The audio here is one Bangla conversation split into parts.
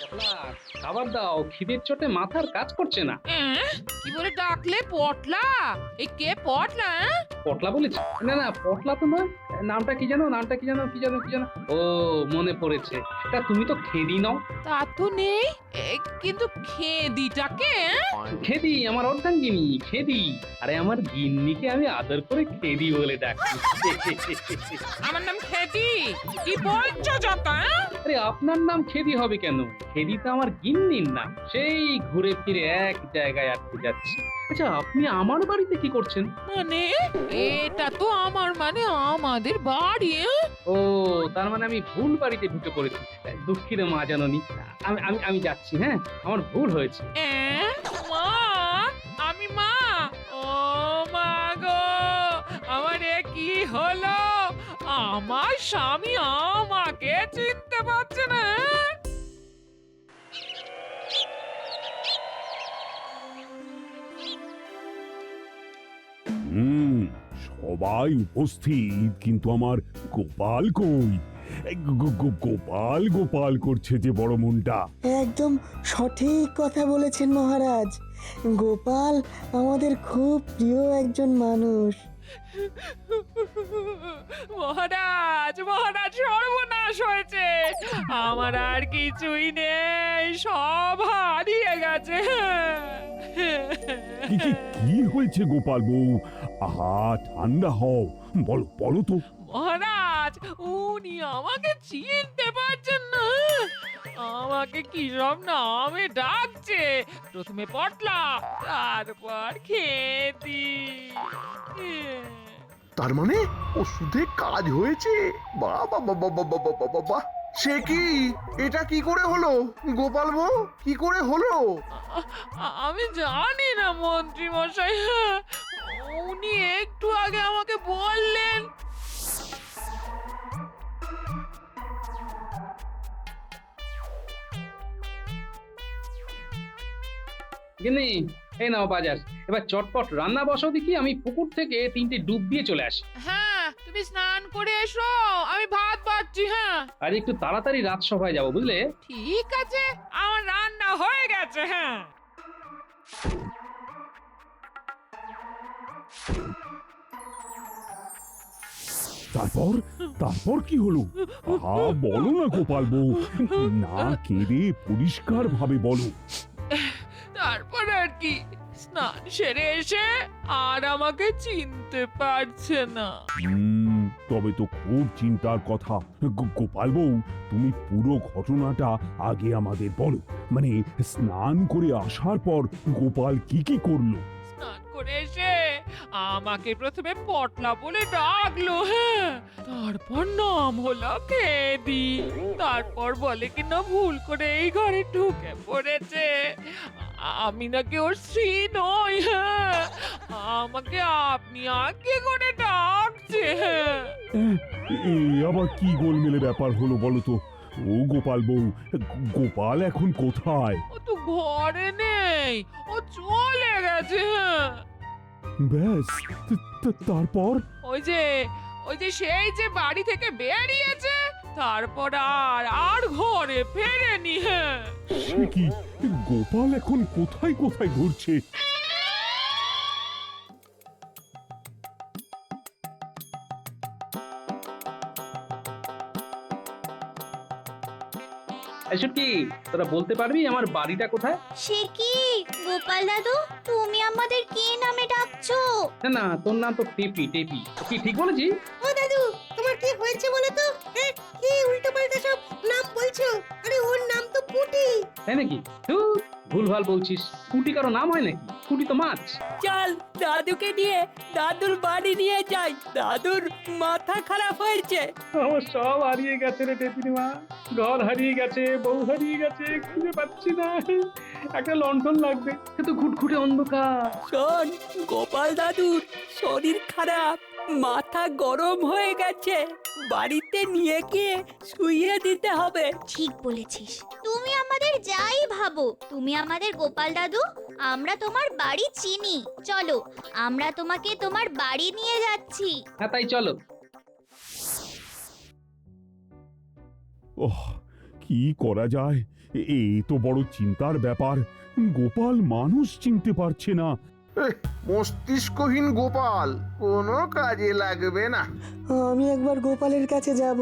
পটলা, খাবার দাও, খিদের চোটে মাথার কাজ করছে না। কি বলে ডাকলে পটলা? এই কে পটলা? পটলা বলেছি? না না, পটলা তো নয়। নামটা কি জানো, নামটা কি জানো, কি জানো, কি জানো? ও, মনে পড়েছে। তা তুমি তো খেদি নাও। তা তো নেই। কিন্তু খেদিটাকে? খেদি আমার অর্ধাঙ্গিনী, খেদি। আরে আমার গিন্নিকে আমি আদর করে খেদি বলে ডাকি। আমার নাম খেদি? কি বলছো যত? আরে আপনার নাম খেদি হবে কেন? খেদি তো আমার গিন্নির নাম। সেই ঘুরে ফিরে এক জায়গায় আটকে যাচ্ছি। আচ্ছা, আপনি আমার বাড়িতে কি করছেন? মানে এটা তো আমাদের বাড়ি। ও, তার মানে আমি ভুল বাড়িতে ঢুকে পড়েছি। দুঃখিত মা জাননী। আমি আমি আমি যাচ্ছি, হ্যাঁ, আমার ভুল হয়েছে। মা, আমি মা। ও মা গো, আমার এ কি হলো? আমার স্বামী আমাকে চিনতে পারছে না। হুম, সবাই উপস্থিত, কিন্তু আমার গোপাল কই? এই গোপাল গোপাল করছে যে বড় মনটা। একদম সঠিক কথা বলেছেন মহারাজ। গোপাল আমাদের খুব প্রিয় একজন মানুষ। মহারাজ, মহারাজ, সর্বনাশ হয়েছে। আমার আর কিছুই নেই, সব হারিয়ে গেছে। কি হয়েছে গোপাল বউ? আহা, ঠান্ডা হও, বলো বলো তো। মহারাজ, উনি আমাকে চিনতে পারছেন না। আমাকে কি সব নামে ডাকছে। প্রথমে পটলা, তারপর খেতি। তার মানে ওষুধে কাজ হয়েছে? বাহ বাহ বাহ বাহ বাহ বাহ বাহ বাহ বাহ। সে কি? এটা কি করে হলো গোপাল বউ? কি করে হলো? আমি জানি না মন্ত্রী মশাই। উনি একটু আগে আমাকে বললেন। গিন্নি, এই নাও বাজার। এবার চটপট রান্না বসাও দেখি, আমি পুকুর থেকে 3টে ডুব দিয়ে চলে আসি। হ্যাঁ, তুমি স্নান করে এসো, আমি ভাত বাড়ছি। হ্যাঁ, আর একটু তাড়াতাড়ি রাজসভায় যাবো, বুঝলে? ঠিক আছে, আমার রান্না হয়ে গেছে। হ্যাঁ, তারপর তারপর কি হলো? আহা, বলো না গোপাল বউ, না কেঁদে পরিষ্কার ভাবে বলো। তারপর আর কি, স্নান সেরে এসে আর আমাকে চিনতে পারছে না। তবে তো খুব চিন্তার কথা। গোপাল বউ, তুমি পুরো ঘটনাটা আগে আমাদের বলো। মানে, স্নান করে আসার পর গোপাল কি কি করলো? স্নান করে এসে আমাকে প্রথমে পটলা বলে ডাকলো। হ্যাঁ, তারপর নাম হলো খেদি। তারপর বলে কিনা ভুল করে এই ঘরে ঢুকে পড়েছে। আমি নাকি ওর স্ত্রী নই। হ্যাঁ, আমাকে আপনি আগে করে ডাকছে। হ্যাঁ, এ আবার কি গোলমেলে ব্যাপার হলো বলো তো? ও গোপাল বউ, গোপাল এখন কোথায়? ও তো ঘরে নেই, ও চলে গেছে। হ্যাঁ, ব্যাস, তারপর? ওই যে সেই যে বাড়ি থেকে বেরিয়েছে, তারপর আর আর ঘরে ফেরেনি। হ্যাঁ, সে কি, গোপাল এখন কোথায় কোথায় ঘুরছে? এসব কি, তোরা বলতে পারবি আমার বাড়িটা কোথায়? সে কি গোপাল দাদু, তুমি আমাদের কি নামে ডাকছো? না না, তোর নাম তো টেপি। টেপি কি ঠিক বলেছি? ও দাদু, তোমার কি হয়েছে বলো তো? হ্যাঁ, কি উল্টোপাল্টা সব নাম বলছো? আরে ওর নাম তো পুটি। তাই নাকি? ভুলভাল বলছিস। পুটি কারো নাম হয় নাকি? পুটি তো মাছ। চল দাদুকে নিয়ে দাদুর বাড়ি নিয়ে যাই, দাদুর মাথা খারাপ হয়েছে। আমার সব হারিয়ে গেছে রে টেপির মা। ঘর হারিয়ে গেছে, বউ হারিয়ে গেছে, খুঁজে পাচ্ছি না। একটা লণ্ঠন লাগবে, কিন্তু ঘুটঘুটে অন্ধকার। শোন, গোপাল দাদুর শরীর খারাপ, মাথা গরম হয়ে গেছে, বাড়িতে নিয়ে গিয়ে শুইয়ে দিতে হবে। ঠিক বলেছিস, তুমি আমাদের যাই ভাবো, তুমি আমাদের গোপাল দাদু। আমরা তোমার বাড়ি চিনি, চলো আমরা তোমাকে তোমার বাড়ি নিয়ে যাচ্ছি। হ্যাঁ, তাই চলো। ওহ, কি করা যায়? এ তো বড় চিন্তার ব্যাপার। গোপাল মানুষ চিনতে পারছে না। মস্তিষ্কহীন গোপাল কোনো কাজে লাগবে না। আমি একবার গোপালের কাছে যাব,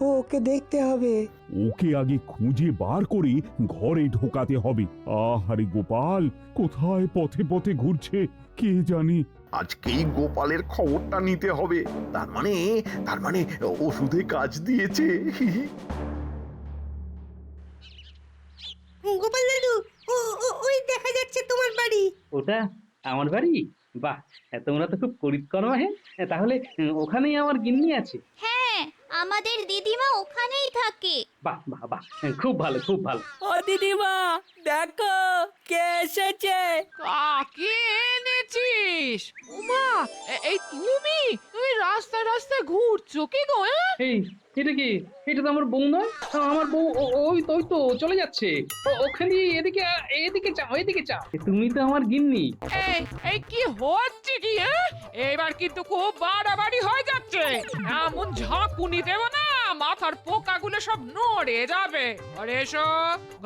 ওকে দেখতে হবে। ওকে আগে খুঁজে বার করে ঘরে ঢোকাতে হবে। আহারে গোপাল কোথায় পথে পথে ঘুরছে কে জানে। আজকেই গোপালের খবরটা নিতে হবে। তার মানে ওষুধে কাজ দিয়েছে। গোপাল দাদু, ওই দেখা যাচ্ছে তোমার বাড়ি। ওটা আমার বাড়ি? বাহ, তোমরা তো খুব পরিৎকর্মা। হ্যাঁ, তাহলে ওখানেই আমার গিন্নি আছে? হ্যাঁ, আমাদের দিদিমা ওখানেই থাকে। বাহ বাহ বাহ, খুব ভালো খুব ভালো। ও দিদিমা, দেখো কে এসেছে। কাকে এনেছিস? উমা, এই তুমি তুমি রাস্তায় রাস্তায় ঘুরছো কি গো? এই, এটা কি? এটা তো আমার বউ নয়। আমার বউ ওই তো চলে যাচ্ছে। ওখানে এদিকে এদিকে চাও, এদিকে চাও। তুমি তো আমার গিন্নি। এই কি হচ্ছে কি? এবার কিন্তু খুব বাড়াবাড়ি হয়ে যাচ্ছে। এমন ঝাঁকুনি দেব না, মাথার পোকাগুলো সব নড়ে যাবে।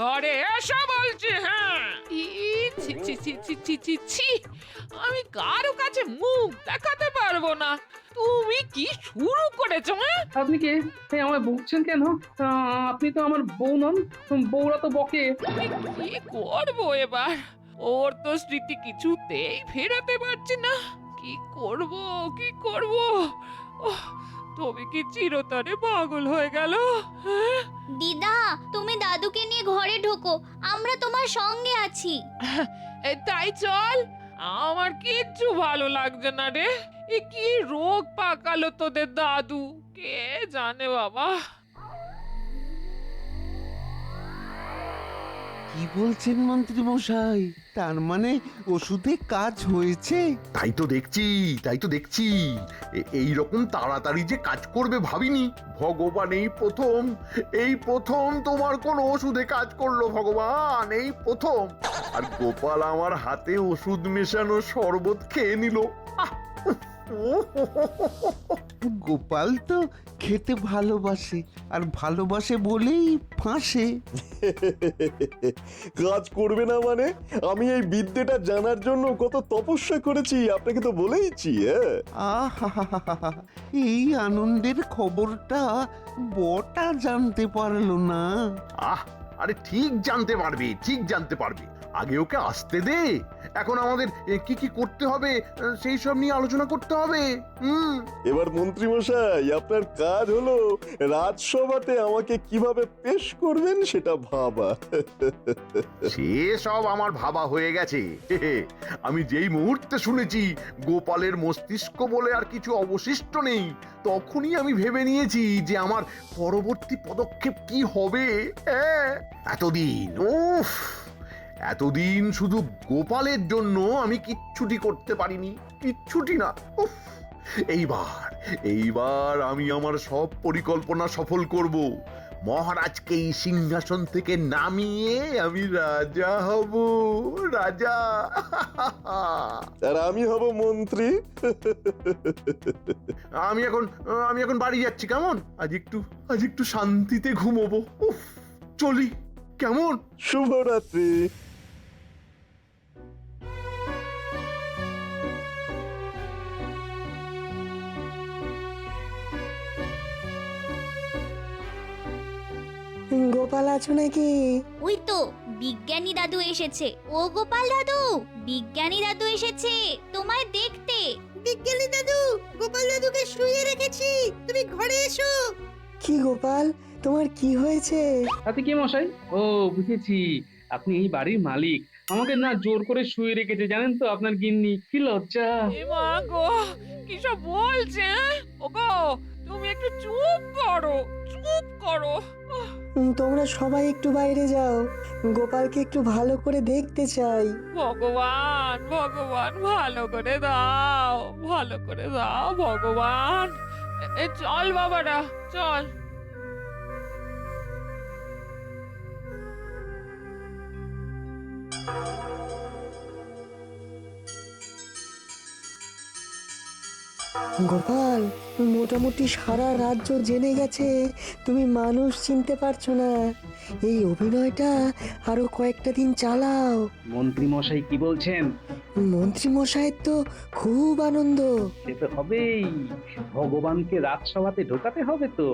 ঘরে এসো বলছি। হ্যাঁ, ছি ছি ছি ছি ছি ছি ছি, আমি কারো কাছে মুখ দেখাতে পারবো না। তুমি কি শুরু করেছো? আপনি কে? আমায় বকছেন কেন? আপনি তো আমার বউ নন। বউরা তো বকে। আমি কি করবো এবার? ওর তো স্মৃতি কিছুতেই ফেরাতে পারছি না। কি করব? তবে কি চিরতরে পাগল হয়ে গেল? হ্যাঁ? দিদা, তুমি দাদুকে নিয়ে ঘরে ঢোকো, আমরা তোমার সঙ্গে আছি। তাই চল। আমার কিচ্ছু ভালো লাগছে না রে। এ কি রোগ পাকালো তোদের দাদু, কে জানে বাবা। কি বলছেন মন্ত্রী মশাই? তার মানে ওষুধে কাজ হয়েছে? তাই তো দেখছি এই রকম তাড়াতাড়ি যে কাজ করবে ভাবিনি। ভগবান, এই প্রথম তোমার কোন ওষুধে কাজ করলো ভগবান, এই প্রথম। আর গোপাল আমার হাতে ওষুধ মেশানো শরবত খেয়ে নিল। গোপাল তো খেতে ভালোবাসে, আর ভালোবাসে বলেই ফাঁসে। কাজ করবে না মানে? আমি এই বিদ্যেটা জানার জন্য কত তপস্যা করেছি, আপনাকে তো বলেইছি। আহা, এই আনন্দের খবরটা বটা জানতে পারলো না। আরে ঠিক জানতে পারবে। আগে ওকে আসতে দে। এখন আমাদের কি করতে হবে সেই সব নিয়ে আলোচনা করতে হবে। এবার মন্ত্রী মশাই, আপনার কাজ হলো রাজসভাতে আমাকে কিভাবে পেশ করবেন সেটা ভাবা। সে সব আমার ভাবা হয়ে গেছে। আমি যেই মুহূর্তে শুনেছি গোপালের মস্তিষ্ক বলে আর কিছু অবশিষ্ট নেই, তখনই আমি ভেবে নিয়েছি যে আমার পরবর্তী পদক্ষেপ কি হবে। এতদিন শুধু গোপালের জন্য আমি কিচ্ছুটি করতে পারিনি, কিচ্ছুটি না। এইবার আমি আমার সব পরিকল্পনা সফল করব। মহারাজকে এই সিংহাসন থেকে নামিয়ে আমি রাজা হব, রাজা। আর আমি হব মন্ত্রী। আমি এখন বাড়ি যাচ্ছি, কেমন? আজ একটু শান্তিতে ঘুমোবো। চলি, কেমন? শুভরাত্রি। গোপাল আছো নাকি? ওই তো বিজ্ঞানী দাদু এসেছে। ও গোপাল দাদু, বিজ্ঞানী দাদু এসেছে তোমায় দেখতে। বিজ্ঞানী দাদু, গোপাল দাদুকে শুইয়ে রেখেছি, তুমি ঘরে এসো। কি গোপাল, তোমার কি হয়েছে? তাতে কি মশাই? ও বুঝেছি, আপনি এই বাড়ির মালিক। আমাকে না জোর করে শুয়ে রেখেছে, জানেন তো আপনার গিন্নি। কি লজ্জা! এ মা গো, কি সব বলছে? ওগো, তুমি একটু চুপ করো। তোমরা সবাই একটু বাইরে যাও, গোপালকে একটু ভালো করে দেখতে চাই। ভগবান, ভালো করে দাও ভগবান। চল বাবারা, চল। গোপাল, মোটামুটি সারা রাজ্য জেনে গেছে তুমি মানুষ চিনতে পারছো না। এই অভিনয়টা আরো কয়েকটা দিন চালাও। মন্ত্রী মশাই কি বলছেন? মন্ত্রী মশাইয়ের তো খুব আনন্দ। সে তো হবেই, ভগবানকে রাজসভাতে ঢোকাতে হবে তো।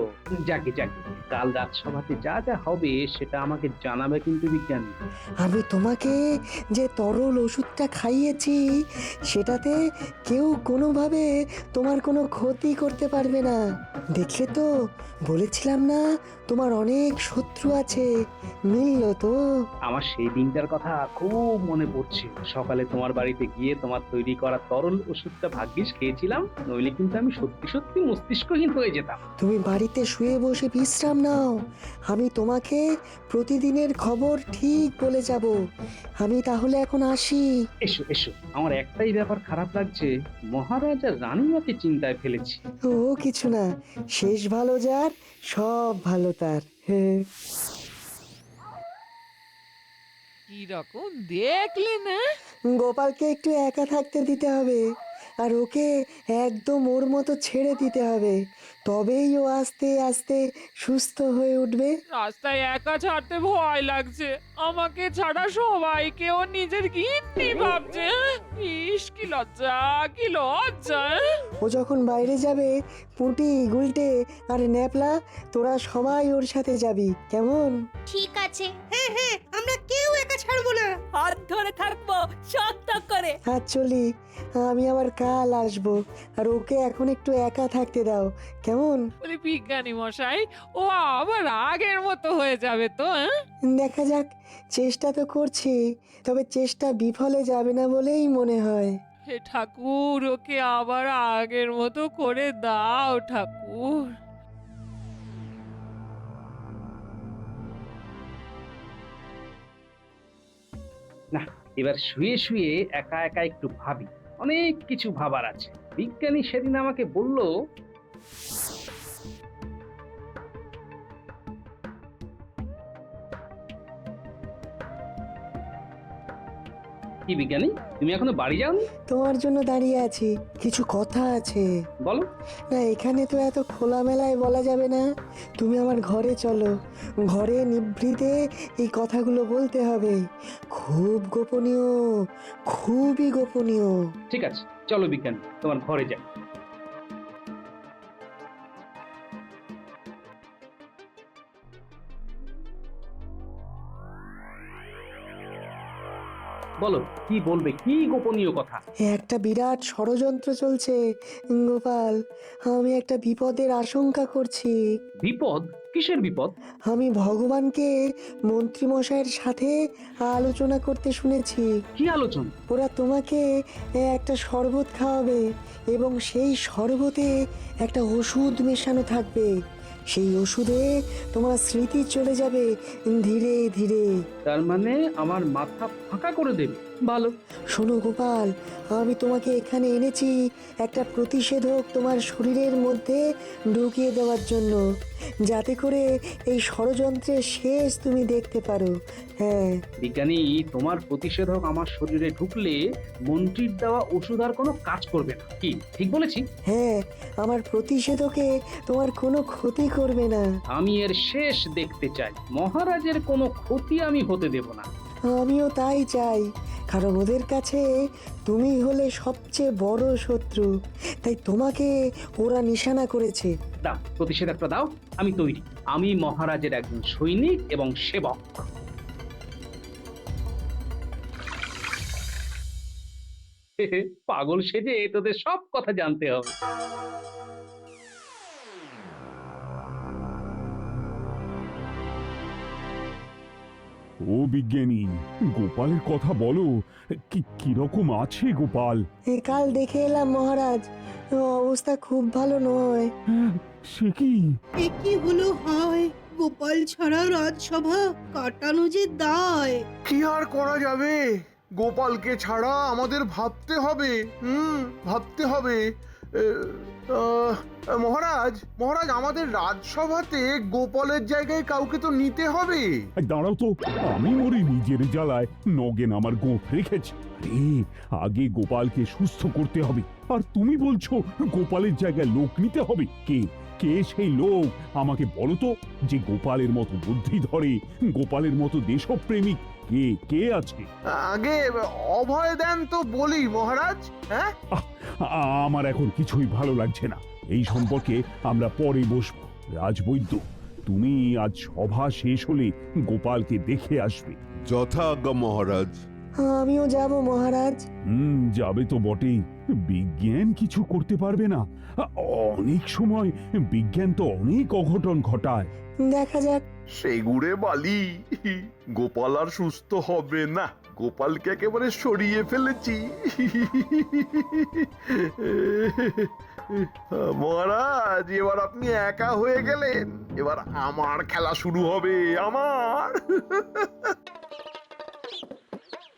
যাকে যাকে কাল রাজসভাতে যা যা হবে সেটা আমাকে জানাবে কিন্তু বিজ্ঞানী। আমি তোমাকে যে তরল ওষুধটা খাইয়েছি সেটাতে কেউ কোনোভাবে তোমার কোনো ক্ষতি করতে পারবে না। দেখলে তো, বলেছিলাম না তোমার অনেক শত্রু আছে, মিলল তো। আমার সেই দিনটার কথা খুব মনে পড়ছে। সকালে তোমার বাড়িতে গিয়ে তোমার তৈরি করা তরল ওষুধটা ভাগ্যিস খেয়েছিলাম, নইলে কিন্তু আমি সত্যি সত্যি মস্তিষ্কহীন হয়ে যেতাম। তুমি বাড়িতে শুয়ে বসে বিশ্রাম নাও, আমি তোমাকে প্রতিদিনের খবর ঠিক বলে যাব। আমি তাহলে এখন আসি। এসো এসো, আমার একটাই ব্যাপার খারাপ লাগছে, মহারাজ আর রানীমাকে চিন্তায় ফেলেছি। ও কিছু না, শেষ ভালো যার সব ভালো তার। হ্যাঁ। কি রকম দেখলে না? গোপালকে একটু একা থাকতে দিতে হবে, আর ওকে একদম ওর মতো ছেড়ে দিতে হবে, তবেই ও আস্তে আস্তে সুস্থ হয়ে উঠবে। রাস্তায় একা ছাড়তে ভয় লাগছে, আমাকে ছাড়া সবাইকে ও নিজের গিন্নি ভাবছে। ইস কি লজ্জা, কি লজ্জা! ও যখন বাইরে যাবে, পুঁটি, গুলটে আর ন্যাপলা তোরা সবাই ওর সাথে যাবি, কেমন? ঠিক আছে। হ্যাঁ হ্যাঁ, আমরা কেউ একা ছাড়বো না। হাত ধরে থাকবো শক্ত করে। আর চলি, আমি আবার কাল আসবো, আর ওকে এখন একটু একা থাকতে দাও, কেমন? বলি বিজ্ঞানী মশাই, ও আবার আগের মতো হয়ে যাবে তো? দেখা যাক, চেষ্টা তো করছি, তবে চেষ্টা বিফলে যাবে না বলেই মনে হয়। হে ঠাকুর, ওকে আবার আগের মতো করে দাও ঠাকুর। না, এবার শুয়ে শুয়ে একা একা একটু ভাবি, অনেক কিছু ভাবার আছে। বিজ্ঞানী সেদিন আমাকে বলল, কি বিজ্ঞানী, তুমি এখনো বাড়ি যাওনি? তোমার জন্য দাঁড়িয়ে আছি, কিছু কথা আছে। বলো। না, এখানে তো এত খোলামেলায় বলা যাবে না, তুমি আমার ঘরে চলো, ঘরে নিভৃতে এই কথাগুলো বলতে হবে, খুব গোপনীয়, খুবই গোপনীয়। ঠিক আছে, চলো বিজ্ঞানী, তোমার ঘরে যাই। বলো, কি বলবে, কি গোপনীয় কথা? একটা বিরাট ষড়যন্ত্র চলছে গোপাল, আমি একটা বিপদের আশঙ্কা করছি। বিপদ? কিসের বিপদ? আমি ভগবানকে মন্ত্রীমশাইয়ের সাথে আলোচনা করতে শুনেছি। কি আলোচনা? ওরা তোমাকে একটা শরবত খাওয়াবে, এবং সেই শরবতে একটা ওষুধ মেশানো থাকবে। সেই ওষুধে তোমার স্মৃতি চলে যাবে ধীরে ধীরে। তার মানে আমার মাথা ফাঁকা করে দেবে? ভালো। শোনো গোপাল, আমি তোমাকে এখানে এনেছি একটা প্রতিষেধক তোমার শরীরের মধ্যে ঢুকিয়ে দেওয়ার জন্য, যাতে করে এই ষড়যন্ত্রের শেষ তুমি দেখতে পারো। হ্যাঁ বিজ্ঞানী, তোমার প্রতিষেধক আমার শরীরে ঢুকলে মন্ত্রীর দেওয়া ওষুধ আর কোনো কাজ করবে না, কি ঠিক বলেছি? হ্যাঁ, আমার প্রতিষেধকে তোমার কোনো ক্ষতি করবে না। আমি এর শেষ দেখতে চাই, মহারাজের কোনো ক্ষতি আমি হতে দেব না। আমিও তাই চাই, কারণ ওদের কাছে তুমি হলে সবচেয়ে বড় শত্রু, তাই তোমাকে ওরা নিশানা করেছে। দাও, প্রতিষেধকটা দাও, আমি তৈরি। আমি মহারাজের একজন সৈনিক এবং সেবক। পাগল সেজে তোদের সব কথা জানতে হবে। ও বিজ্ঞানী, গোপালের কথা বলো, কিরকম আছে গোপাল? কাল দেখে এলাম মহারাজ, অবস্থা খুব ভালো নয়। সে কি? এ কি হলো হয়, গোপাল ছাড়া রাজসভা কাটানো যে দায়। কি আর করা যাবে, গোপালকে ছাড়া আমাদের ভাবতে হবে। ভাবতে হবে। মহারাজ, মহারাজ, আমাদের রাজসভাতে গোপালের জায়গায় কাউকে তো নিতে হবে। দাঁড়াও তো, আমি মরি নিজের জ্বালায় নগেন আমার গোঁফ রেখেছি। আগে গোপালকে সুস্থ করতে হবে, আর তুমি বলছো গোপালের জায়গায় লোক নিতে হবে? কে কে সেই লোক আমাকে বলো তো, যে গোপালের মতো বুদ্ধি ধরে, গোপালের মতো দেশপ্রেমিক কে কে আছে? আগে অভয় দেন তো বলি মহারাজ। হ্যাঁ, আমার এখন কিছুই ভালো লাগছে না। এই সম্পর্কে আমরা পরে বসবো। রাজবৈদ্য, তুমি আজ সভা শেষ হলে গোপালকে দেখে আসবে। যথাজ্ঞা মহারাজ। আমিও যাব মহারাজ। যাবে তো বটেই। বিজ্ঞান কিছু করতে পারবে না? অনেক সময় বিজ্ঞান তো অনেক অঘটন ঘটায়। দেখা যাক। সেগুড়ে বালি, গোপাল আর সুস্থ হবে না। গোপালকে একেবারে সরিয়ে ফেলেছি। মহারাজ, এবার আপনি একা হয়ে গেলেন। এবার আমার খেলা শুরু হবে, আমার।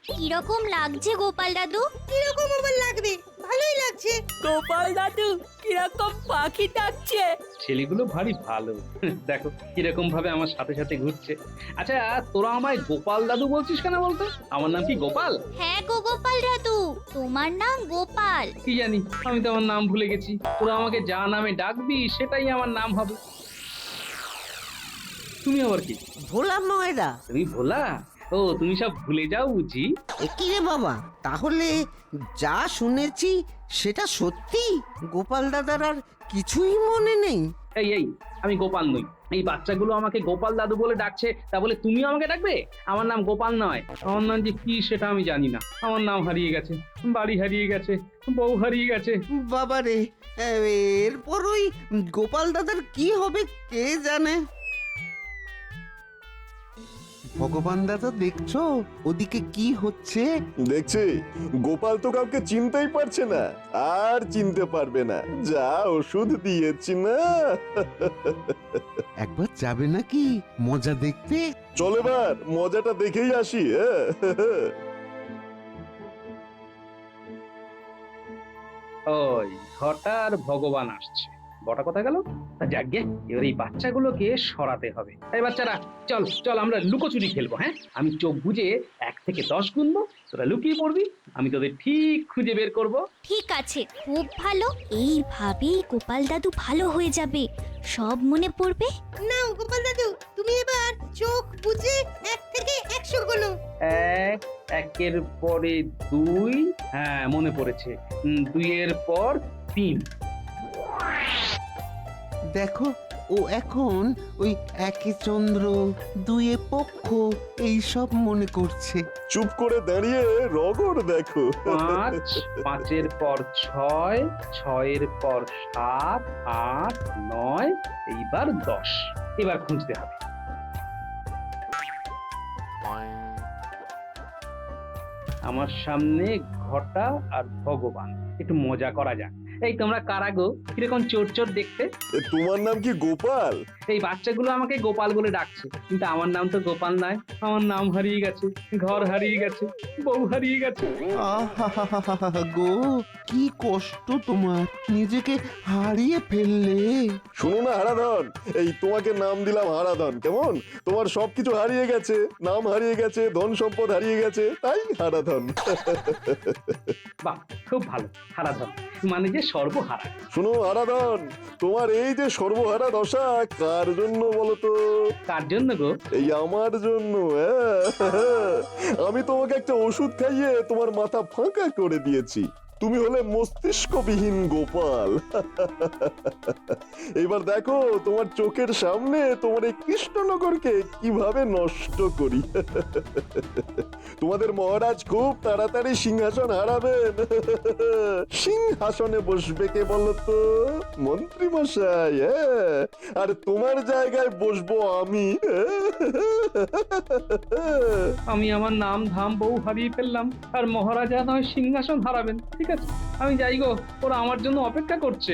কিরকম লাগছে গোপাল দাদু? কিরকম আবার লাগবে? ভালোই লাগছে। গোপাল দাদু কিরকম পাখি ডাকছে। ছেলেগুলো ভারী ভালো। দেখো কিরকম ভাবে আমার সাথে সাথে ঘুরছে। আচ্ছা, তোরা আমায় গোপাল দাদু বলছিস কেন বলতো? আমার নাম কি গোপাল? হ্যাঁ গো গোপাল দাদু, তোমার নাম গোপাল। কি জানি, আমি তো আমার নাম ভুলে গেছি। তোরা আমাকে যা নামে ডাকবি সেটাই আমার নাম হবে। তুমি আবার কি? ভোলা ময়রা। তুমি ভোলা? ও, তুমি সব ভুলে যাও বুঝি। কি রে বাবা, তাহলে যা শুনেছি সেটা সত্যি? গোপাল দাদার আর কিছুই মনে নেই? এই এই, আমি গোপাল নই। এই বাচ্চাগুলো আমাকে গোপাল দাদু বলে ডাকছে, তা বলে তুমিও আমাকে ডাকবে? আমার নাম গোপাল নয়। আমার নাম যে কি সেটা আমি জানি না। আমার নাম হারিয়ে গেছে, বাড়ি হারিয়ে গেছে, বউ হারিয়ে গেছে। বাবা রে, এরপর ওই গোপাল দাদার কি হবে কে জানে। ভগবান দাদা, দেখছো ওদিকে কি হচ্ছে? দেখছি গোপাল তো কাউকে চিনতেই পারছে না, আর চিনতে পারবে না। যা ওষুধ দিয়েছি না। একবার যাবে নাকি মজা দেখতে? চল এবার মজাটা দেখেই আসি। ওই ঘটা আর ভগবান আসছে। বটা কথা গেল। যাকে এবার এই বাচ্চাগুলোকে সরাতে হবে। এই বাচ্চারা, চল চল, আমরা লুকোচুরি খেলবো। হ্যাঁ, আমি চোখ বুঝে 1 থেকে 10 গুনবো, তোরা লুকিয়ে পড়বি। আমি তোদের ঠিক খুঁজে বের করব। ঠিক আছে, খুব ভালো। এইভাবেই গোপাল দাদু ভালো হয়ে যাবে, সব মনে পড়বে। নাও গোপাল দাদু, তুমি এবার চোখ বুঝে 1 থেকে 100 গোনো। 1, 1-এর পরে 2, হ্যাঁ মনে পড়েছে, 2-এর পর 3। দেখো, ও এখন ওই একে চন্দ্র, দুয়ে পক্ষ এই সব মনে করছে। চুপ করে দাঁড়িয়ে রগড় দেখো। 5, 5-এর পর 6, 6-এর পর 7, 8, 9, এইবার 10। এবার খুঁজতে হবে। আমার সামনে ঘটা আর ভগবান। একটু মজা করা যাক। এই তোমরা কারা গো? কিরকম চোর চোর দেখতে? তোমার নাম কি গোপাল? এই বাচ্চাগুলো আমাকে গোপাল বলে ডাকছে, কিন্তু আমার নাম তো গোপাল নয়। আমার নাম হারিয়ে গেছে, ঘর হারিয়ে গেছে, বউ হারিয়ে গেছে। আহা গো, কি কষ্ট তোমার, নিজেকে হারিয়ে ফেললে। শোনো না হারাধন, এই তোমাকে নাম দিলাম হারাধন, কেমন? তোমার সবকিছু হারিয়ে গেছে, নাম হারিয়ে গেছে, ধন সম্পদ হারিয়ে গেছে, তাই হারাধন। বাহ, খুব ভালো। হারাধন মানে যে সর্বহারা। শোনো হারাধন, তোমার এই যে সর্বহারা দশা কার জন্য বলো তো? কার জন্য গো? এই আমার জন্য। আমি তোমাকে একটা ওষুধ খাইয়ে তোমার মাথা ফাঁকা করে দিয়েছি। তুমি হলে মস্তিষ্কবিহীন গোপাল। এবার দেখো তোমার চোখের সামনে তোমার এই কৃষ্ণনগরকে কিভাবে নষ্ট করি। তোমাদের মহারাজ খুব তাড়াতাড়ি সিংহাসন হারাবেন। সিংহাসনে বসবে কে বলতো? মন্ত্রী মশাই। আর তোমার জায়গায় বসবো আমি। আমি আমার নাম ধাম বউ হারিয়ে ফেললাম, আর মহারাজা নয় সিংহাসন হারাবেন। ঠিক আছে, আমি যাই গো, ওরা আমার জন্য অপেক্ষা করছে।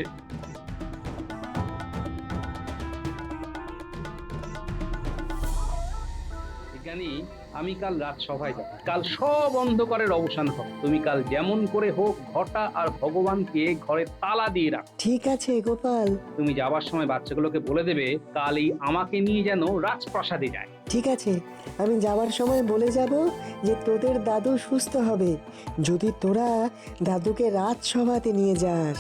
বিজ্ঞানী, আমি কাল রাজসভায় যাব। কাল সব অন্ধকারের অবসান হবে। তুমি কাল যেমন করে হোক ঘটা আর ভগবানকে ঘরে তালা দিয়ে রাখ। ঠিক আছে গোপাল। তুমি যাবার সময় বাচ্চাগুলোকে বলে দেবে কাল এই আমাকে নিয়ে যেন রাজপ্রাসাদে যায়। ঠিক আছে, আমি যাওয়ার সময় বলে যাব যে তোদের দাদু সুস্থ হবে যদি তোরা দাদুকে রাজসভাতে নিয়ে যাস।